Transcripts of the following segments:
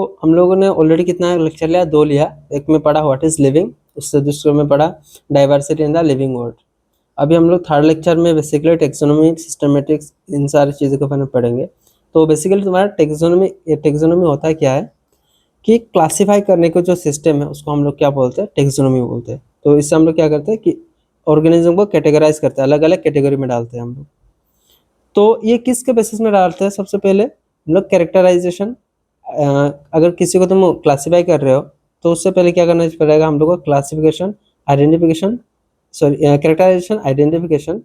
तो हम लोगों ने ऑलरेडी कितना लेक्चर लिया, 2 लिया। एक में पढ़ा व्हाट इज लिविंग, उससे दूसरे में पढ़ा diversity in the living world. अभी हम लोग थर्ड लेक्चर में बेसिकली टेक्सोनोमी, सिस्टमेटिक्स, इन सारी चीज़ों के बारे में पढ़ेंगे। तो बेसिकली तुम्हारा टेक्सोनोमी होता क्या है कि क्लासिफाई करने का जो सिस्टम है उसको हम लोग क्या बोलते हैं, टेक्सोनोमी बोलते हैं। तो इससे हम लोग क्या करते हैं कि ऑर्गेनिज्म को कैटेगराइज करते हैं, अलग अलग कैटेगरी में डालते हैं हम लोग। तो ये किसके बेसिस में डालते हैं? सबसे पहले हम लोग कैरेक्टराइजेशन। अगर किसी को तुम क्लासिफाई कर रहे हो तो उससे पहले क्या करना पड़ेगा हम लोग को? Classification, identification, sorry characterization, identification,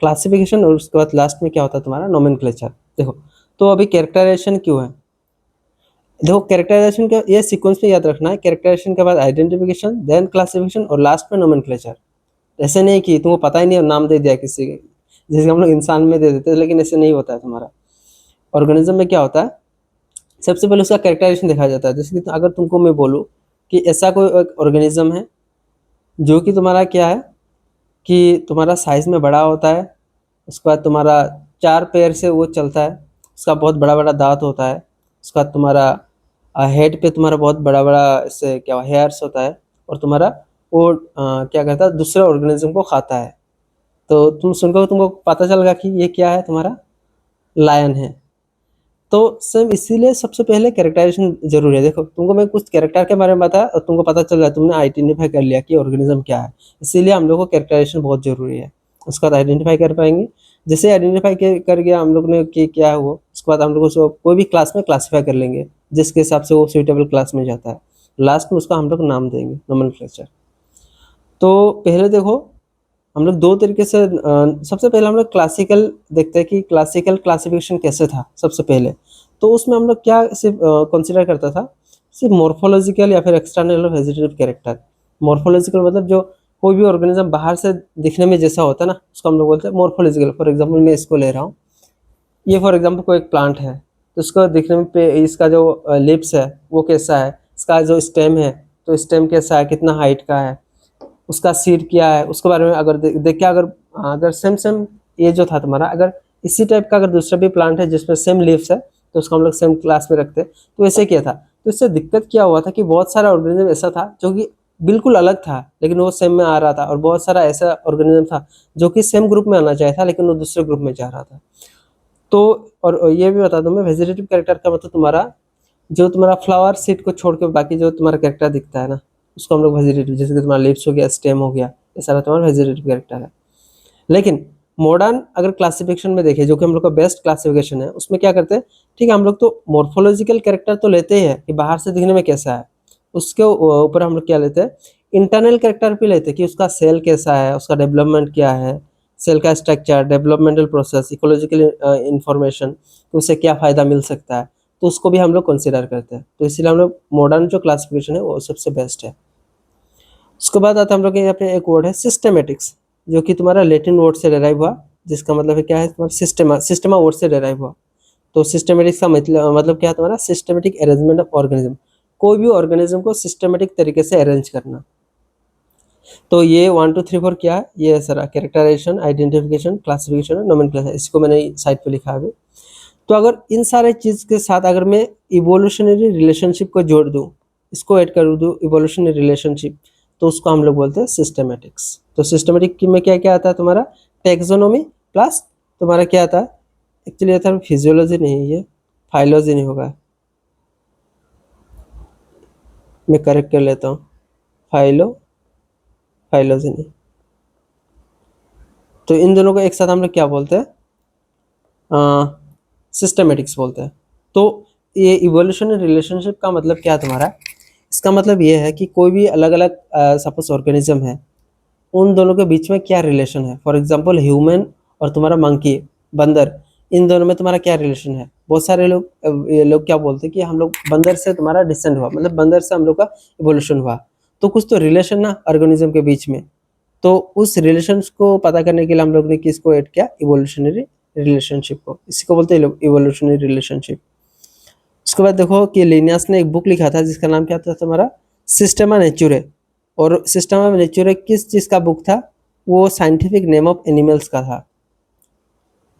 classification, और उसके बाद लास्ट में क्या होता है तुम्हारा? नोमेनक्लेचर। देखो, तो अभी कैरेक्टराइजेशन क्यों है? देखो, कैरेक्टराइजेशन का ये सीक्वेंस में याद रखना है। कैरेक्टराइजेशन के बाद आइडेंटिफिकेशन, देन क्लासिफिकेशन और लास्ट में नोमेनक्लेचर। ऐसे नहीं कि तुमको पता ही नहीं और नाम दे दिया किसी के, जैसे हम लोग इंसान में दे देते हैं, लेकिन ऐसे नहीं होता है तुम्हारा। ऑर्गेनिज्म में क्या होता है, सबसे पहले उसका कैरेक्टराइजेशन देखा जाता है। जैसे कि अगर तुमको मैं बोलूँ कि ऐसा कोई एक ऑर्गेनिज्म है जो कि तुम्हारा क्या है कि तुम्हारा साइज में बड़ा होता है, उसके बाद तुम्हारा 4 पैर से वो चलता है, उसका बहुत बड़ा बड़ा दांत होता है, उसका तुम्हारा हेड पे तुम्हारा बहुत बड़ा बड़ा इससे क्या हेयर्स होता है, और तुम्हारा वो क्या कहता है, दूसरे ऑर्गेनिज्म को खाता है। तो तुम सुनकर तुमको पता चलेगा कि ये क्या है, तुम्हारा लायन है। तो सेम इसीलिए सबसे पहले कैरेक्टराइजेशन जरूरी है। देखो, तुमको मैं कुछ कैरेक्टर के बारे में बताया और तुमको पता चल गया, तुमने आइडेंटिफाई कर लिया कि ऑर्गेनिज्म क्या है। इसीलिए हम लोग को कैरेक्टराइजेशन बहुत जरूरी है। उसके बाद आइडेंटिफाई कर पाएंगे। जैसे आइडेंटिफाई कर गया हम लोग ने कि क्या है वो, उसके बाद हम लोग उसको कोई भी क्लास में क्लासीफाई कर लेंगे जिसके हिसाब से वो सुइटेबल क्लास में जाता है। लास्ट में उसका हम लोग नाम देंगे, नोमेनक्लेचर। तो पहले देखो, हम लोग 2 तरीके से सबसे पहले हम लोग क्लासिकल देखते हैं कि क्लासिकल क्लासिफिकेशन कैसे था सबसे पहले। तो उसमें हम लोग क्या सिर्फ कंसीडर करता था, सिर्फ मॉर्फोलॉजिकल या फिर एक्सटर्नल और वेजिटेटिव कैरेक्टर। मॉर्फोलॉजिकल मतलब जो कोई भी ऑर्गेनिज्म बाहर से दिखने में जैसा होता है ना, उसको हम लोग बोलते हैं मॉर्फोलॉजिकल। फॉर एग्जाम्पल मैं इसको ले रहा हूँ, ये फॉर एग्जाम्पल कोई एक प्लांट है, तो उसको दिखने में पे इसका जो लिप्स है वो कैसा है, इसका जो स्टेम है तो स्टेम कैसा है, कितना हाइट का है, उसका सीड क्या है, उसके बारे में अगर देख के अगर सेम सेम ये जो था तुम्हारा, अगर इसी टाइप का अगर दूसरा भी प्लांट है जिसमें सेम लीव्स है तो उसको हम लोग सेम क्लास में रखते हैं। तो ऐसे क्या था, तो इससे दिक्कत क्या हुआ था कि बहुत सारा ऑर्गेनिज्म ऐसा था जो कि बिल्कुल अलग था लेकिन वो सेम में आ रहा था, और बहुत सारा ऐसा ऑर्गेनिज्म था जो कि सेम ग्रुप में आना चाहिए था लेकिन वो दूसरे ग्रुप में जा रहा था। तो और ये भी बता दूं मैं, वेजिटेटिव कैरेक्टर का मतलब तुम्हारा जो तुम्हारा फ्लावर सीड को छोड़ के बाकी जो तुम्हारा कैरेक्टर दिखता है ना, उसको हम लोग वेजिटेटिव, जैसे कि तुम्हारा लिप्स हो गया, स्टेम हो गया, ये सारा तुम्हारा वेजिटेटिव कैरेक्टर है। लेकिन मॉडर्न अगर क्लासिफिकेशन में देखें, जो कि हम लोग का बेस्ट क्लासिफिकेशन है, उसमें क्या करते हैं, ठीक है हम लोग तो मॉर्फोलॉजिकल कैरेक्टर तो लेते ही है कि बाहर से दिखने में कैसा है, उसके ऊपर हम लोग क्या लेते हैं, इंटरनल कैरेक्टर भी लेते हैं कि उसका सेल कैसा है, उसका डेवलपमेंट क्या है, सेल का structure, developmental process, ecological information, तो उससे क्या फ़ायदा मिल सकता है, तो उसको भी हम लोग कंसिडर करते हैं। तो इसीलिए हम लोग मॉडर्न जो क्लासिफिकेशन है वो सबसे बेस्ट है। उसके बाद आता है हम लोग के यहाँ पे एक वर्ड है सिस्टमेटिक्स, जो कि तुम्हारा लैटिन वर्ड से डेराइव हुआ, जिसका मतलब है क्या है, तुम्हारा सिस्टमा वर्ड से डेराइव हुआ। तो सिस्टमेटिक्स का मतलब क्या है तुम्हारा? सिस्टमेटिक अरेंजमेंट ऑफ ऑर्गेनिज्म, कोई भी ऑर्गेनिज्म को सिस्टमेटिक तरीके से अरेंज करना। तो ये 1 2 3 4 क्या है, ये है सारा कैरेक्टराइजेशन, आइडेंटिफिकेशन, क्लासिफिकेशन और नोमेनक्लेचर। इसको मैंने साइड पे लिखा है अभी। तो अगर इन सारे चीज़ के साथ अगर मैं इवोल्यूशनरी रिलेशनशिप को जोड़ दूँ, इसको ऐड कर दूँ इवोल्यूशनरी रिलेशनशिप, तो उसको हम लोग बोलते हैं सिस्टमेटिक्स। तो सिस्टमेटिक में क्या क्या आता है तुम्हारा? टेक्सोनोमी प्लस तुम्हारा क्या आता है, एक्चुअली आता है फिजियोलॉजी नहीं, ये फाइलॉजी नहीं होगा, मैं करेक्ट कर लेता हूँ, फाइलॉजी नहीं। तो इन दोनों को एक साथ हम लोग क्या बोलते हैं? सिस्टमेटिक्स बोलते हैं। तो ये इवोल्यूशनरी रिलेशनशिप का मतलब क्या है तुम्हारा? इसका मतलब ये है कि कोई भी अलग अलग सपोज ऑर्गेनिज्म है, उन दोनों के बीच में क्या रिलेशन है। फॉर एग्जांपल ह्यूमन और तुम्हारा मंकी, बंदर, इन दोनों में तुम्हारा क्या रिलेशन है। बहुत सारे लोग ये लोग क्या बोलते हैं कि हम लोग बंदर से तुम्हारा डिसेंड हुआ, मतलब बंदर से हम लोग का इवोल्यूशन हुआ। तो कुछ तो रिलेशन ना ऑर्गेनिज्म के बीच में, तो उस रिलेशन को पता करने के लिए हम लोग ने किसको ऐड किया? इवोल्यूशनरी रिलेशनशिप को। इसी को बोलते हैं इवोल्यूशनरी रिलेशनशिप। उसके बाद देखो कि लिनियस ने एक बुक लिखा था जिसका नाम क्या था तुम्हारा? सिस्टेमा नेचुरे। और सिस्टेमा नेचुरे किस चीज़ का बुक था? वो साइंटिफिक नेम ऑफ एनिमल्स का था,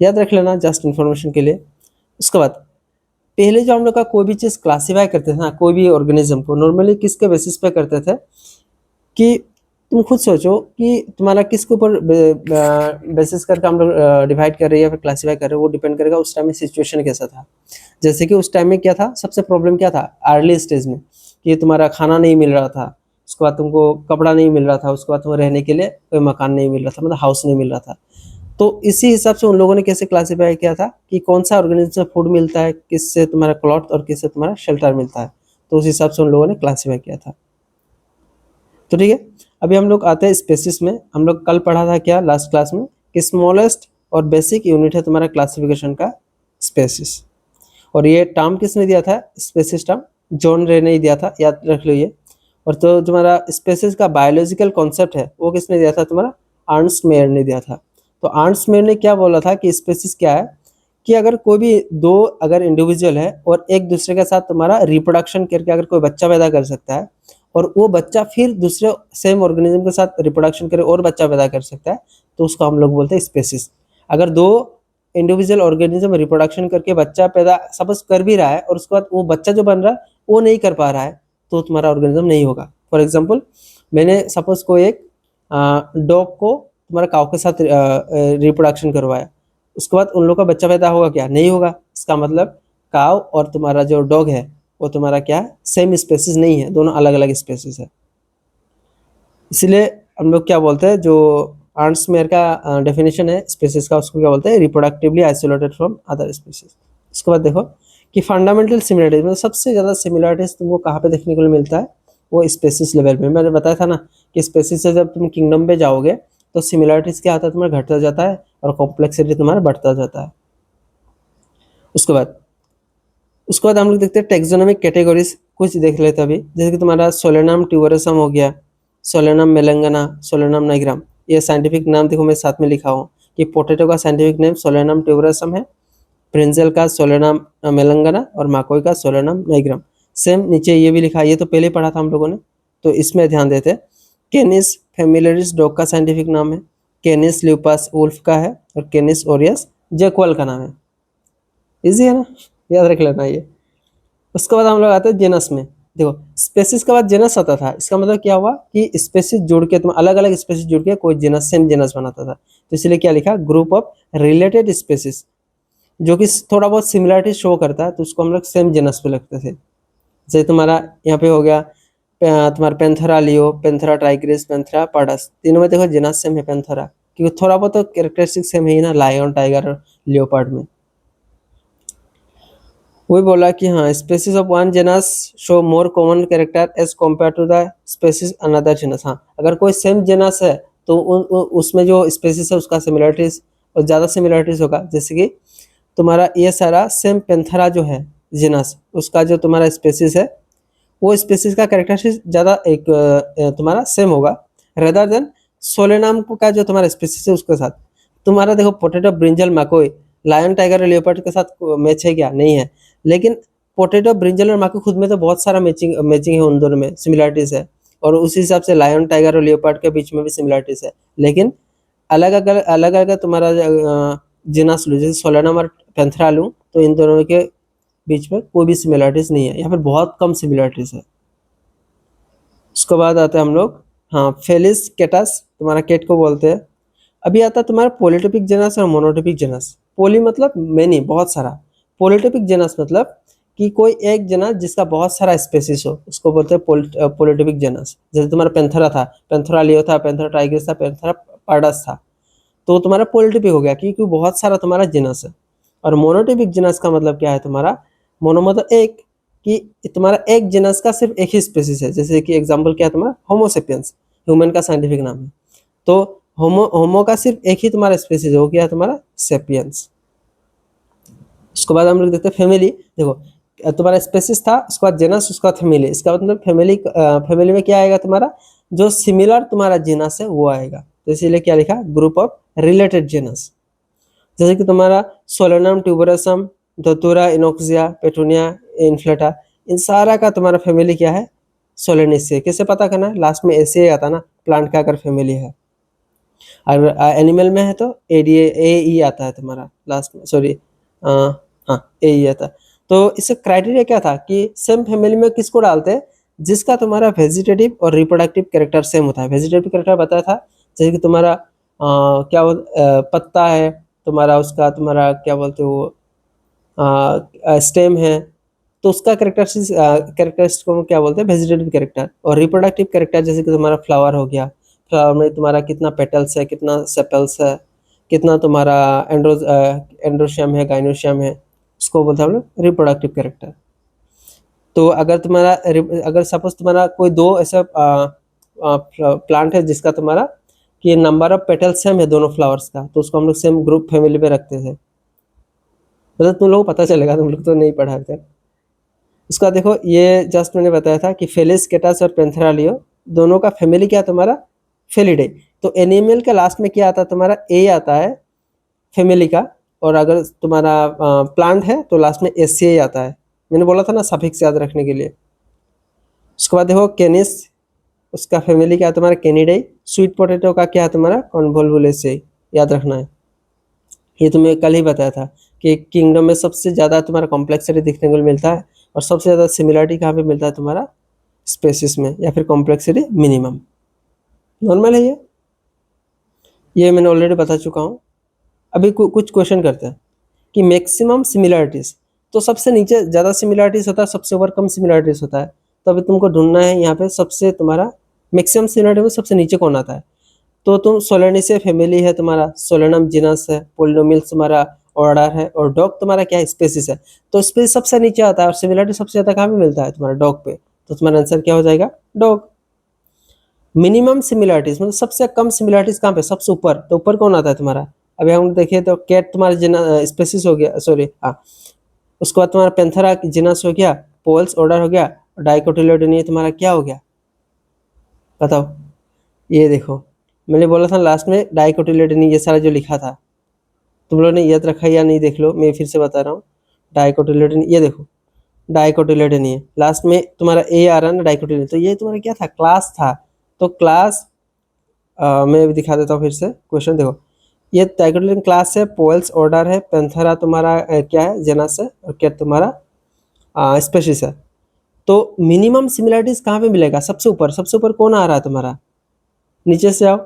याद रख लेना जस्ट इन्फॉर्मेशन के लिए। उसके बाद पहले जो हम लोग का कोई भी चीज़ क्लासीफाई करते थे ना, कोई भी ऑर्गेनिज्म को नॉर्मली किसके बेसिस पे करते थे कि तुम खुद सोचो कि तुम्हारा किसके ऊपर बेसिस करके हम लोग डिवाइड कर रहे हैं या फिर क्लासीफाई कर रहे हैं, वो डिपेंड करेगा उस टाइम में सिचुएशन कैसा था। जैसे कि उस टाइम में क्या था, सबसे प्रॉब्लम क्या था अर्ली स्टेज में, कि तुम्हारा खाना नहीं मिल रहा था, उसके बाद तुमको कपड़ा नहीं मिल रहा था, उसके बाद तुम्हें रहने के लिए कोई मकान नहीं मिल रहा था, मतलब हाउस नहीं मिल रहा था। तो इसी हिसाब से उन लोगों ने कैसे क्लासीफाई किया था कि कौन सा ऑर्गेनिज्म से फूड मिलता है, किससे तुम्हारा क्लॉथ और किससे तुम्हारा शेल्टर मिलता है, तो उस हिसाब से उन लोगों ने क्लासीफाई किया था। तो ठीक है, अभी हम लोग आते हैं स्पेसिस में। हम लोग कल पढ़ा था क्या लास्ट क्लास में कि स्मॉलेस्ट और बेसिक यूनिट है तुम्हारा क्लासिफिकेशन का स्पेसिस। और ये टर्म किसने दिया था, स्पेसिस टर्म जॉन रे ने ही दिया था, याद रख लो ये। और तो तुम्हारा स्पेसिस का बायोलॉजिकल कॉन्सेप्ट है वो किसने दिया था, तुम्हारा अर्नस्ट मेयर ने दिया था। तो अर्नस्ट मेयर ने क्या बोला था कि स्पेसिस क्या है, कि अगर कोई भी दो अगर इंडिविजुअल है और एक दूसरे के साथ तुम्हारा रिप्रोडक्शन करके अगर कोई बच्चा पैदा कर सकता है और वो बच्चा फिर दूसरे सेम ऑर्गेनिज्म के साथ रिप्रोडक्शन करे और बच्चा पैदा कर सकता है, तो उसको हम लोग बोलते हैं स्पेसिस। अगर दो इंडिविजुअल ऑर्गेनिज्म रिप्रोडक्शन करके बच्चा पैदा सपोज कर भी रहा है और उसके बाद वो बच्चा जो बन रहा है वो नहीं कर पा रहा है, तो तुम्हारा ऑर्गेनिज्म नहीं होगा। फॉर एग्जाम्पल, मैंने सपोज कोई एक डॉग को तुम्हारा काऊ के साथ रिप्रोडक्शन करवाया, उसके बाद उन लोग का बच्चा पैदा होगा क्या, नहीं होगा। इसका मतलब काऊ और तुम्हारा जो डॉग है वो तुम्हारा क्या है, सेम स्पेसिस नहीं है, दोनों अलग अलग स्पेसिस है। इसलिए हम लोग क्या बोलते हैं, जो अर्नस्ट मेयर का डेफिनेशन है स्पेसिस का, उसको क्या बोलते हैं, reproductively isolated from other species. उसके बाद देखो कि फंडामेंटल सिमिलरिटीज, मतलब सबसे ज़्यादा सिमिलरिटीज तुमको कहाँ पे देखने को मिलता है, वो स्पेसिस लेवल में। मैंने बताया था ना कि स्पेसिस से जब तुम किंगडम पे जाओगे तो सिमिलरिटीज क्या आता है, तुम्हारा घटता जाता है और कॉम्प्लेक्सिटी तुम्हारा बढ़ता जाता है। उसके बाद हम लोग देखते हैं टेक्सोनोमिक कैटेगरीज कुछ देख लेते हैं अभी। जैसे कि तुम्हारा सोलेनम ट्यूबरसम हो गया, सोलेनम मेलंगाना, सोलेनम नाइग्राम। ये साइंटिफिक नाम देखो मैं साथ में लिखा हूँ कि पोटैटो का साइंटिफिक नेम सोलेनम ट्यूबरसम है, ब्रिंजल का सोलेनम मेलंगाना और माकोई का सोलेनम नाइग्राम। सेम नीचे ये भी लिखा है, ये तो पहले पढ़ा था हम लोगों ने, तो इसमें ध्यान देते हैं। केनिस फेमिलियरिस डॉग का साइंटिफिक नाम है, केनिस ल्यूपास वुल्फ का है और केनिस ओरियस जैक्वल का नाम है। इजी है ना, याद रख लेना ये। उसके बाद हम लोग आते हैं जेनस में। देखो स्पेसिस के बाद जेनस आता था, इसका मतलब क्या हुआ कि स्पेसिस जोड़ के तुम अलग अलग स्पेसिस जोड़ के कोई जेनस सेम जेनस बनाता था। तो इसलिए क्या लिखा, ग्रुप ऑफ रिलेटेड स्पेसिस, जो कि थोड़ा बहुत सिमिलरिटी शो करता है, तो उसको हम लोग सेम जेनस पे लगते थे। जैसे तुम्हारा यहाँ पे हो गया तुम्हारा पेंथरा लियो, पेंथरा टाइग्रिस, पेंथरा पार्डस, तीनों में देखो जेनस सेम है पेंथरा, क्योंकि थोड़ा बहुत तो कैरेक्टरिस्टिक सेम है ही ना, लायन टाइगर और लियोपार्ड में। वही बोला कि हाँ species of one genus show more common character as compare to the species another genus. हाँ अगर कोई सेम जेनस है तो उसमें जो स्पेसिस है उसका सिमिलरिटीज और ज़्यादा सिमिलरिटीज होगा। जैसे कि तुम्हारा ये सारा सेम पेंथरा जो है जेनस, उसका जो तुम्हारा स्पेसिस है वो स्पेसिस का कैरेक्टरिस्टिक ज़्यादा एक तुम्हारा सेम होगा रेदर देन सोलेनाम का जो तुम्हारा स्पेसिस है उसके साथ। तुम्हारा देखो पोटैटो, ब्रिंजल, मकोई, लायन टाइगर और लियोपार्ड के साथ मैच है क्या, नहीं है। लेकिन पोटैटो, ब्रिंजल और मकोई खुद में तो बहुत सारा मैचिंग मैचिंग है, उन दोनों में सिमिलरिटीज है। और उसी हिसाब से लायन टाइगर और लियोपार्ड के बीच में भी सिमिलरिटीज है। लेकिन अलग अलग तुम्हारा जिनस लूँ, जैसे सोलेनम और पेंथरा लूँ, तो इन दोनों के बीच में कोई भी सिमिलरिटीज नहीं है, या फिर बहुत कम सिमिलरिटीज है। उसके बाद आते हैं हम लोग, हाँ फेलिस कैटस, तुम्हारा कैट को बोलते हैं। अभी आता है तुम्हारा पॉलीटिपिक जेनस और मोनोटिपिक जेनस। पोली मतलब मैनी, बहुत सारा। पॉलीटिपिक जेनस मतलब कि कोई एक जेनस जिसका बहुत सारा स्पेसिस हो, उसको बोलते हैं पॉलीटिपिक जेनस। जैसे तुम्हारा पेंथरा था, पेंथरा लियो था, पेंथरा टाइग्रिस था, पेंथरा पार्डस था, तो तुम्हारा पॉलीटिपिक हो गया क्योंकि बहुत सारा तुम्हारा जेनस है। और मोनोटिपिक जेनस का मतलब क्या है, तुम्हारा मोनो मतलब एक, कि तुम्हारा एक जेनस का सिर्फ एक ही स्पेसिस है। जैसे कि एग्जांपल क्या है तुम्हारा, होमोसेपियंस, ह्यूमन का साइंटिफिक नाम है। तो होमो का सिर्फ एक ही तुम्हारा स्पेसिस है, वो क्या है तुम्हारा सेपियंस। उसके बाद हम लोग देखते हैं फैमिली। देखो तुम्हारा स्पेसिस था, उसके बाद जेनस, उसके बाद फैमिली। इसका मतलब फैमिली में क्या आएगा, तुम्हारा जो सिमिलर तुम्हारा जेनस है वो आएगा। तो इसीलिए क्या लिखा, ग्रुप ऑफ रिलेटेड जेनस। जैसे कि तुम्हारा सोलेनम ट्यूबरसम, धतूरा, इनोक्सिया, पेटूनिया, इन्फ्लेटा, इन सारा का तुम्हारा फैमिली क्या है, सोलेनेसिया। कैसे पता करना है, लास्ट में ऐसे ही आता ना, प्लांट का अगर फैमिली है। और एनिमल में है तो एडीए ए ई आता है तुम्हारा लास्ट में, सॉरी हाँ ए ई आता है। तो इसका क्राइटेरिया क्या था कि सेम फैमिली में किसको डालते हैं, जिसका तुम्हारा वेजिटेटिव और रिप्रोडक्टिव कैरेक्टर सेम होता है। वेजिटेटिव कैरेक्टर बताया था, जैसे कि तुम्हारा पत्ता है तुम्हारा, उसका तुम्हारा क्या बोलते हो स्टेम है, तो उसका कैरेक्टरिस्टिक को क्या बोलते हैं, वेजिटेटिव कैरेक्टर। और रिप्रोडक्टिव कैरेक्टर जैसे कि तुम्हारा फ्लावर हो गया, फ्लावर में तुम्हारा कितना पेटल्स है, कितना सेपल्स है, कितना तुम्हारा एंड्रोशियम है, गाइनोशियम है, उसको बोलते हैं हम लोग रिप्रोडक्टिव कैरेक्टर। तो अगर तुम्हारा अगर सपोज तुम्हारा कोई दो ऐसा प्लांट है जिसका तुम्हारा कि नंबर ऑफ पेटल्स सेम है दोनों फ्लावर्स का, तो उसको हम लोग सेम ग्रुप फैमिली में रखते थे। मतलब तुम लोग को पता चलेगा, तुम लोग तो नहीं पढ़ा थे। उसका देखो, ये जस्ट मैंने बताया था कि फेलिस केटास और पेंथेरा लियो दोनों का फैमिली क्या तुम्हारा, फेलिडे। तो एनिमल के लास्ट में क्या आता है तुम्हारा, ए आता है फैमिली का, और अगर तुम्हारा प्लांट है तो लास्ट में एस आता है। मैंने बोला था ना सफिक्स याद रखने के लिए। उसके बाद देखो केनिस, उसका फैमिली क्या है तुम्हारा, कैनिडाई। स्वीट पोटैटो का क्या है तुम्हारा, कॉन्वोल्वुलेसेई, याद रखना है। ये तुम्हें कल ही बताया था कि किंगडम में सबसे ज़्यादा तुम्हारा कॉम्प्लेक्सिटी देखने को मिलता है, और सबसे ज़्यादा सिमिलरिटी कहाँ पे मिलता है तुम्हारा, स्पेसिस में, या फिर कॉम्प्लेक्सिटी मिनिमम। नॉर्मल है ये मैंने ऑलरेडी बता चुका हूँ। अभी कुछ क्वेश्चन करते हैं कि मैक्सिमम सिमिलरिटीज, तो सबसे नीचे ज़्यादा सिमिलरिटीज होता है, सबसे ऊपर कम सिमिलरिटीज होता है। तो अभी तुमको ढूंढना है यहाँ पे सबसे तुम्हारा मैक्सिमम सिमिलरिटी में सबसे नीचे कौन आता है। तो तुम सोलेनिसे फैमिली है तुम्हारा, सोलेनम जिनस है, पोलिनोमियल्स तुम्हारा ऑर्डर है, और डॉग तुम्हारा क्या है, स्पेसिस है। तो स्पेस सबसे नीचे आता है, और सिमिलरिटी सबसे ज़्यादा कहाँ पे मिलता है तुम्हारा, डॉग पे। तो तुम्हारा आंसर क्या हो जाएगा, डॉग। मिनिमम सिमिलरिटीज मतलब सबसे कम सिमिलरिटीज कहाँ पे, सबसे ऊपर। तो ऊपर कौन आता है तुम्हारा, अभी हम देखिए तो कैट तुम्हारा स्पेसिस हो गया, सॉरी हाँ। उसके बाद तुम्हारा पेंथेरा जिनस हो गया, पोल्स ऑर्डर हो गया, डाइकोटिलेडोनी तुम्हारा क्या हो गया, बताओ। ये देखो, मैंने बोला था लास्ट में डाइकोटिलेडोनी, ये सारा जो लिखा था तुम लोगों ने याद रखा या नहीं देख लो, मैं फिर से बता रहा हूँ। डाइकोटिलेडोनी, ये देखो डाइकोटिलेडोनी है, लास्ट में तुम्हारा ए आ रहा है ना, डाइकोटिलेडोनी। तो ये तुम्हारा क्या था, क्लास था। तो क्लास मैं भी दिखा देता हूँ फिर से, क्वेश्चन देखो। ये डाइकोटिलेडोनी क्लास है, पोल्स ऑर्डर है, पेंथेरा तुम्हारा क्या है, जेनस है, और क्या तुम्हारा स्पेशीज है। तो मिनिमम सिमिलरिटीज कहाँ पे मिलेगा, सबसे ऊपर। सबसे ऊपर कौन आ रहा है तुम्हारा, नीचे से आओ।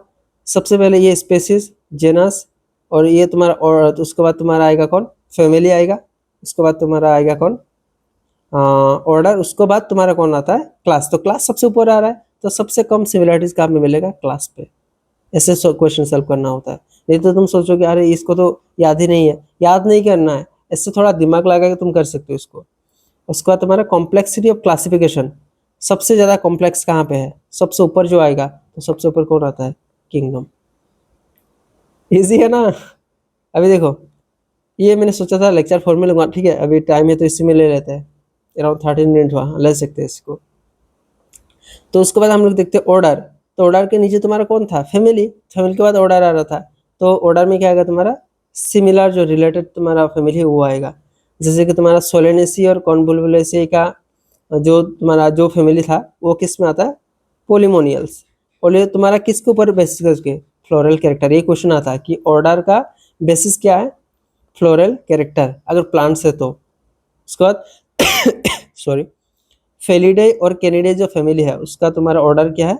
सबसे पहले ये स्पेसीज, जेनस, और ये तुम्हारा, और तो उसके बाद तुम्हारा आएगा कौन, फैमिली आएगा। उसके बाद तुम्हारा आएगा कौन, ऑर्डर। उसके बाद तुम्हारा कौन आता है, क्लास। तो क्लास सबसे ऊपर आ रहा है, तो सबसे कम सिमिलरिटीज कहाँ पे मिलेगा, क्लास पे। ऐसे क्वेश्चन सॉल्व करना होता है। नहीं तो तुम सोचोगे अरे इसको तो याद ही नहीं है, याद नहीं करना है, इससे थोड़ा दिमाग लगा के तुम कर सकते हो इसको। उसके बाद तुम्हारा कॉम्प्लेक्सिटी ऑफ क्लासिफिकेशन, सबसे ज़्यादा कॉम्प्लेक्स कहाँ पे है, सबसे ऊपर जो आएगा। तो सबसे ऊपर कौन आता है, किंगडम। इजी है ना। अभी देखो, ये मैंने सोचा था लेक्चर 4 में लूंगा, ठीक है अभी टाइम है तो इसी में ले लेते हैं। अराउंड 13 मिनट हुआ, ले सकते हैं इसको। तो उसके बाद हम लोग देखते हैं ऑर्डर। तो ऑर्डर के नीचे तुम्हारा कौन था, फैमिली। फैमिली के बाद ऑर्डर आ रहा था। तो ऑर्डर में क्या आएगा तुम्हारा, सिमिलर जो रिलेटेड तुम्हारा फैमिली है वो आएगा। जैसे कि तुम्हारा सोलेनेसी और कॉन्वोल्वुलेसी का जो तुम्हारा जो फैमिली था वो किस में आता है, पोलिमोनियल्स। और ये तुम्हारा किसके ऊपर बेसिस करके, फ्लोरल कैरेक्टर। ये क्वेश्चन आता है कि ऑर्डर का बेसिस क्या है, फ्लोरल कैरेक्टर, अगर प्लांट्स है तो। उसके बाद सॉरी, फेलिडे और कैनिडे जो फैमिली है उसका तुम्हारा ऑर्डर क्या है,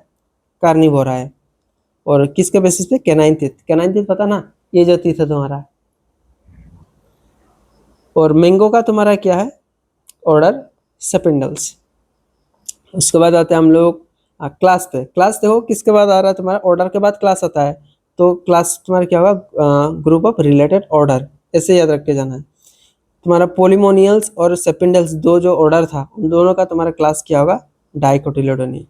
कार्निवोरा है। और किसके बेसिस पे, कैनाइन टीथ। कैनाइन टीथ पता ना, ये जो टीथ है तुम्हारा। और मैंगो का तुम्हारा क्या है, ऑर्डर सेपिंडल्स। उसके बाद आते हैं हम लोग क्लास पे। क्लास देखो किसके बाद आ रहा है तुम्हारा, ऑर्डर के बाद क्लास आता है। तो क्लास तुम्हारा क्या होगा, ग्रुप ऑफ रिलेटेड ऑर्डर, ऐसे याद रख के जाना है। तुम्हारा पोलिमोनियल्स और सेपिंडल्स दो जो ऑर्डर था उन दोनों का तुम्हारा क्लास क्या होगा, डाइकोटिलेडोनी।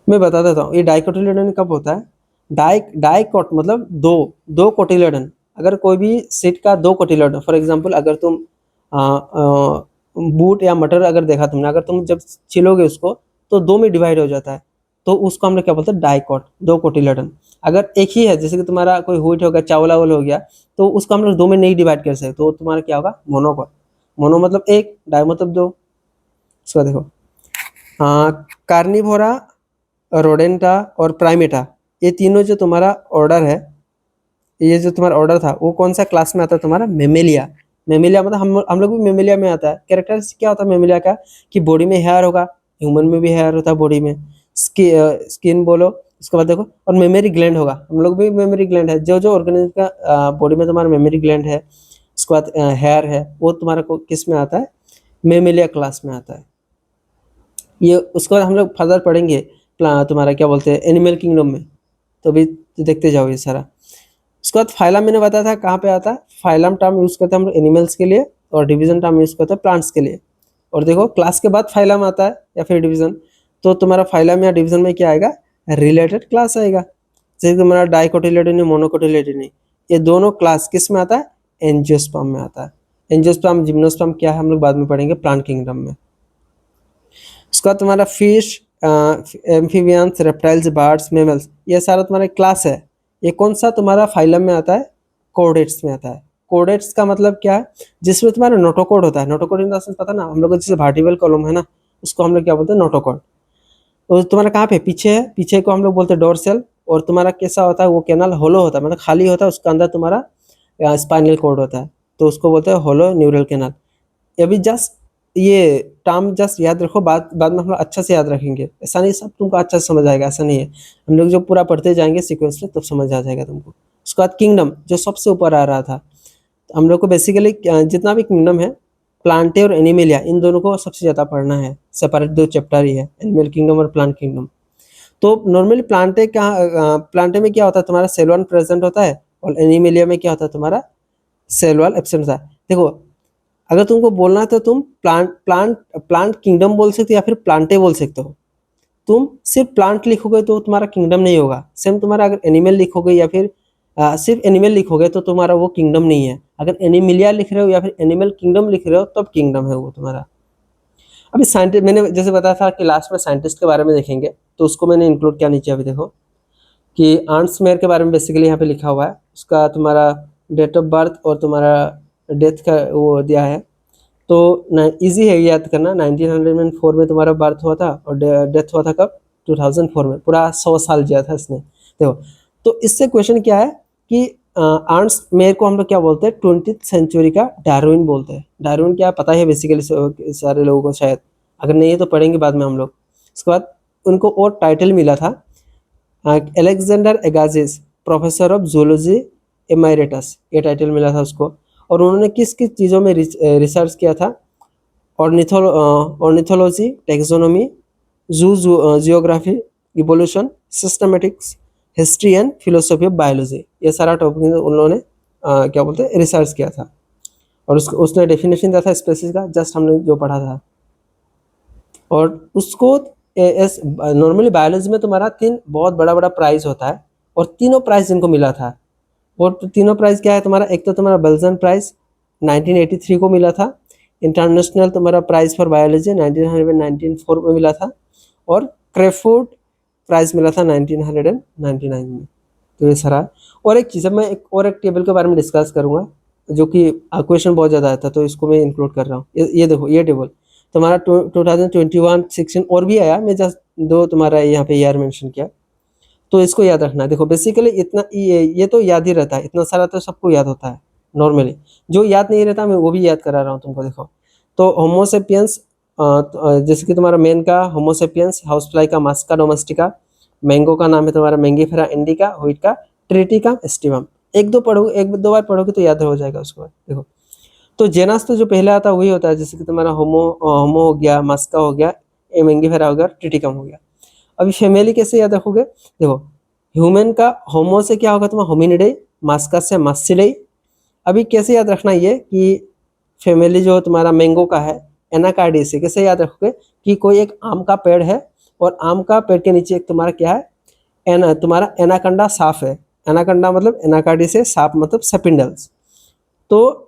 मैं बता देता हूँ ये डाइकोटिलेडोन कब होता है। डाइकोट मतलब दो, दो कोटिलेडन। अगर कोई भी सीट का दो कोटिलेडन, फॉर एग्जांपल अगर तुम बूट या मटर अगर देखा तुमने, अगर तुम जब छिलोगे उसको तो दो में डिवाइड हो जाता है, तो उसको हम लोग क्या बोलते हैं, डाइकोट, दो कोटिलेडन। अगर एक ही है, जैसे कि तुम्हारा कोई व्हीट हो गया, चावल वावल हो गया, तो उसको हम लोग दो में नहीं डिवाइड कर सकते, तो तुम्हारा क्या होगा, मोनोकोट। मोनो मतलब एक, डाई मतलब दो। इसको देखो, कार्निवोरा, रोडेंटा और प्राइमेटा, ये तीनों जो तुम्हारा ऑर्डर है, ये जो तुम्हारा ऑर्डर था वो कौन सा क्लास में आता है तुम्हारा, मेमेलिया। मेमिलिया मतलब हम लोग भी मेमिलिया में आता है। कैरेक्टरिस्टिक क्या होता है मेमिलिया का, कि बॉडी में हेयर होगा, ह्यूमन में भी हेयर होता है बॉडी में, स्किन बोलो, उसके बाद देखो, और मेमोरी ग्लैंड होगा, हम लोग भी मेमोरी ग्लैंड है। जो जो ऑर्गेनिज्म का बॉडी में तुम्हारा मेमोरी ग्लैंड है, उसके बाद हेयर है, वो तुम्हारा किस में आता है, मेमिलिया क्लास में आता है। ये उसके बाद हम लोग फर्दर पढ़ेंगे तुम्हारा क्या बोलते हैं एनिमल किंगडम में, तो भी देखते जाओ ये सारा। उसके बाद फाइलम मैंने बताया था कहाँ पे आता है, फाइलम टर्म यूज करते हैं हम लोग एनिमल्स के लिए, और डिवीजन टर्म यूज करते हैं प्लांट्स के लिए। और देखो क्लास के बाद फाइलम आता है या फिर डिवीजन, तो तुम्हारा फाइलम या डिवीजन में क्या आएगा, रिलेटेड क्लास आएगा। जैसे तुम्हारा डाइकोटिलेडोनी, मोनोकोटिलेडोनी, ये दोनों क्लास किस में आता है, एंजियोस्पर्म में आता है। एंजियोस्पर्म जिम्नोस्पर्म क्या है हम लोग बाद में पढ़ेंगे प्लांट किंगडम में। उसका तुम्हारा fish, amphibians, reptiles, birds, mammals, ये सारा तुम्हारा क्लास है। ये कौन सा तुम्हारा फाइलम में आता है, कोडेट्स में आता है। कोडेट्स का मतलब क्या है, जिसमें तुम्हारा नोटोकोड होता है। नोटोकोड इन द सेंस पता ना, हम लोग जैसे वर्टिकल कॉलम है ना, उसको हम लोग क्या बोलते हैं, नोटोकोड। तो तुम्हारा कहाँ पे, पीछे है, पीछे को हम लोग बोलते हैं डोर्सल। और तुम्हारा कैसा होता है, वो कैनाल होलो होता है, मतलब खाली होता है, उसके अंदर तुम्हारा स्पाइनल कॉर्ड होता है, तो उसको बोलते हैं होलो न्यूरल कैनाल। अभी जस्ट ये टर्म जस्ट याद रखो, बाद बाद में हम लोग अच्छा से याद रखेंगे। ऐसा नहीं सब तुमको अच्छा से समझ आएगा, ऐसा नहीं है। हम लोग जो पूरा पढ़ते जाएंगे सीक्वेंस में, तब समझ आ जाएगा तुमको। उसके बाद किंगडम जो सबसे ऊपर आ रहा था, तो हम लोग को बेसिकली जितना भी किंगडम है, प्लांटे और एनिमेलिया, इन दोनों को सबसे ज़्यादा पढ़ना है। सेपरेट दो चैप्टर ही है, एनिमल किंगडम और प्लांट किंगडम। तो नॉर्मली प्लांटे में क्या होता है, तुम्हारा सेल वन प्रेजेंट होता है, और एनिमेलिया में क्या होता है, तुम्हारा सेल वन एब्सेंट होता है। देखो अगर तुमको बोलना है तो तुम प्लांट किंगडम बोल सकते हो या फिर प्लांटे बोल सकते हो। तुम सिर्फ प्लांट लिखोगे तो तुम्हारा किंगडम नहीं होगा। सेम तुम्हारा अगर एनिमल लिखोगे या फिर सिर्फ एनिमल लिखोगे तो तुम्हारा वो किंगडम नहीं है। अगर एनिमिलिया लिख रहे हो या फिर एनिमल किंगडम लिख रहे हो तब किंगडम है वो तुम्हारा। अभी साइंटिस्ट मैंने जैसे बताया था कि लास्ट में साइंटिस्ट के बारे में देखेंगे, तो उसको मैंने इंक्लूड किया नीचे। अभी देखो कि आर्न्स्ट मेयर के बारे में बेसिकली यहाँ पे लिखा हुआ है, उसका तुम्हारा डेट ऑफ बर्थ और तुम्हारा डेथ का वो दिया है। तो इजी है याद करना, 1904 में तुम्हारा बर्थ हुआ था और डेथ हुआ था कब, 2004 में। पूरा 100 साल जिया था इसने। देखो तो इससे क्वेश्चन क्या है कि अर्नस्ट मेयर को हम लोग क्या बोलते हैं, 20th सेंचुरी का डार्विन बोलते हैं। डार्विन क्या पता है बेसिकली सारे लोगों को शायद, अगर नहीं है तो पढ़ेंगे बाद में हम लोग। उसके बाद उनको और टाइटल मिला था एलेक्जेंडर एगाजिस प्रोफेसर ऑफ जूलॉजी एमाइरेटस, ये टाइटल मिला था उसको। और उन्होंने किस किस चीज़ों में रिसर्च किया था, ornithology, taxonomy, geography, evolution, systematics, history and philosophy of biology, ये सारा टॉपिक उन्होंने क्या बोलते हैं रिसर्च किया था। और उसने डेफिनेशन दिया था स्पेसीज का, जस्ट हमने जो पढ़ा था। और उसको नॉर्मली बायोलॉजी में तुम्हारा 3 बहुत बड़ा बड़ा प्राइज होता है, और तीनों प्राइज इनको मिला था। और तो तीनों प्राइज क्या है तुम्हारा, एक तो तुम्हारा बेल्जन प्राइज 1983 को मिला था, इंटरनेशनल तुम्हारा प्राइज फॉर बायोलॉजी 1994 में मिला था, और क्रेफोर्ड प्राइज मिला था 1999 में। तो ये सारा। और एक चीज़ है, मैं एक टेबल के बारे में डिस्कस करूँगा, जो कि क्वेश्चन बहुत ज़्यादा आता है, तो इसको मैं इंक्लूड कर रहा हूँ। ये देखो ये टेबल तुम्हारा 2021 16 और भी आया, मैं जस्ट 2 तुम्हारा यहाँ पे ईयर मेंशन किया, तो इसको याद रखना। देखो बेसिकली इतना ये तो याद ही रहता है, इतना सारा तो सबको याद होता है नॉर्मली। जो याद नहीं रहता मैं वो भी याद करा रहा हूँ तुमको। देखो तो होमोसेपियंस, जैसे कि तुम्हारा मेन का होमोसेपियंस, हाउस फ्लाई का मास्का डोमेस्टिका, मैंगो का नाम है तुम्हारा मैंगीफेरा इंडिका, व्हीट का ट्रिटिका एस्टिवम। एक दो बार पढ़ोगे तो याद हो जाएगा उसके बाद। देखो तो जेनस तो जो पहले आता है वही होता है, जैसे कि तुम्हारा होमो हो गया, मास्का हो गया, मैंगीफेरा हो गया, ट्रिटिकम हो गया। अभी फैमिली कैसे याद रखोगे, देखो ह्यूमन का होमो से क्या होगा तुम्हारा होमिनिडे, मास्का से मास्सिले। अभी कैसे याद रखना ये कि फैमिली जो तुम्हारा मैंगो का है, एनाकार्डी से कैसे याद रखोगे कि कोई एक आम का पेड़ है, और आम का पेड़ के नीचे एक तुम्हारा क्या है, तुम्हारा एनाकंडा साफ है। एनाकंडा मतलब एनाकार्डी से साफ मतलब सेपिंडल्स। तो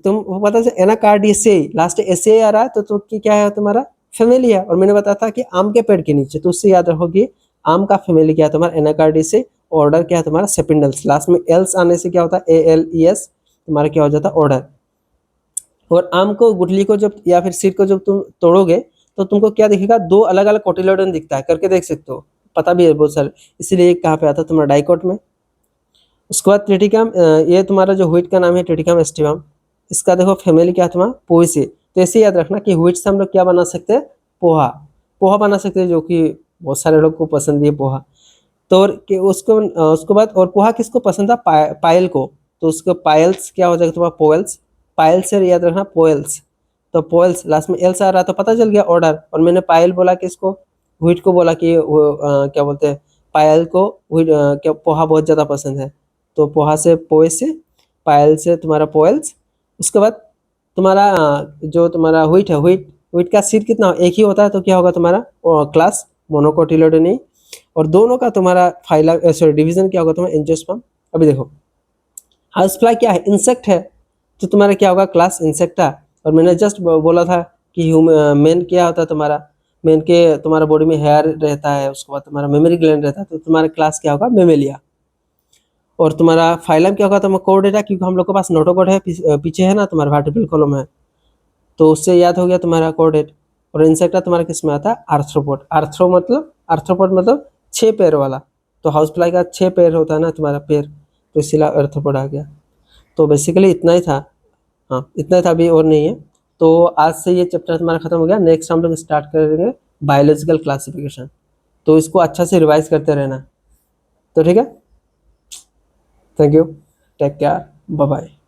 तुम वो पता है एनाकार्डी से लास्ट ऐसे आ रहा है, तो क्या है तुम्हारा फैमिली है। और मैंने बताया था कि आम के पेड़ के नीचे, तो उससे याद रखो कि आम का फैमिली क्या है तुम्हारा एनाकार्डी से, ऑर्डर क्या है तुम्हारा सेपिंडल्स। लास्ट में एल्स आने से क्या होता है ALES, तुम्हारा क्या हो जाता है ऑर्डर। और आम को गुठली को जब या फिर सीड को जब तुम तोड़ोगे तो तुमको क्या दिखेगा, 2 अलग अलग कोटिलोडन दिखता है, करके देख सकते हो, पता भी है बहुत सारे। इसीलिए कहाँ पे आता है तुम्हारा डाइकोट में। उसके बाद ट्रिटिकम, ये तुम्हारा जो व्हीट का नाम है ट्रिटिकम एस्टिवम, इसका देखो फैमिली क्या है तुम्हारा, पोएसी। तो ऐसे याद रखना कि व्हीट से हम लोग क्या बना सकते हैं, पोहा। पोहा बना सकते हैं, जो कि बहुत सारे लोग को पसंद है पोहा। तो और कि उसके बाद, और पोहा किसको पसंद था, पायल को। तो उसको पायल्स क्या हो जाएगा तुम्हारा, पोएल्स। पायल से याद रखना पोएल्स। तो पोएल्स लास्ट में एल से आ रहा तो पता चल गया ऑर्डर। और मैंने पायल बोला किसको, व्हीट को बोला कि क्या बोलते हैं, पायल को व्हीट क्या पोहा बहुत ज़्यादा पसंद है। तो पोहा से पोएसी, पायल से तुम्हारा पोएल्स। उसके बाद तुम्हारा जो तुम्हारा व्हीट है, व्हीट व्हीट का सीड कितना एक ही होता है, तो क्या होगा तुम्हारा क्लास मोनोकोटिलोडेनी। और दोनों का तुम्हारा फाइलम सॉरी डिवीजन क्या होगा तुम्हारा, एंजियोस्पर्म। अभी देखो हाउस फ्लाई क्या है, इंसेक्ट है। तो तुम्हारा क्या होगा, क्लास इंसेक्टा। और मैंने जस्ट बोला था कि मेन क्या होता है तुम्हारा, मेन के तुम्हारा बॉडी में हेयर रहता है, उसके बाद तुम्हारा मेमोरी ग्लैंड रहता है, तो तुम्हारा क्लास क्या होगा, मेमेलिया। और तुम्हारा फाइलम क्या होगा तुम्हारा, कोर्डेटा, क्योंकि हम लोग के पास नोटोकॉर्ड है पीछे है ना तुम्हारा वर्टिब्रल कॉलम है, तो उससे याद हो गया तुम्हारा कोर्डेट। और इंसेक्टा तुम्हारा किस में आता है, आर्थ्रोपोड। आर्थ्रोपोड मतलब 6 पैर वाला। तो हाउस फ्लाई का 6 पैर होता है ना तुम्हारा पैर, तो इसीलिए आर्थ्रोपोड आ गया। तो बेसिकली इतना ही था। हाँ इतना ही था, अभी और नहीं है। तो आज से ये चैप्टर तुम्हारा खत्म हो गया। नेक्स्ट हम लोग स्टार्ट करेंगे बायोलॉजिकल क्लासिफिकेशन। तो इसको अच्छा से रिवाइज करते रहना। तो ठीक है, thank you, take care, bye bye.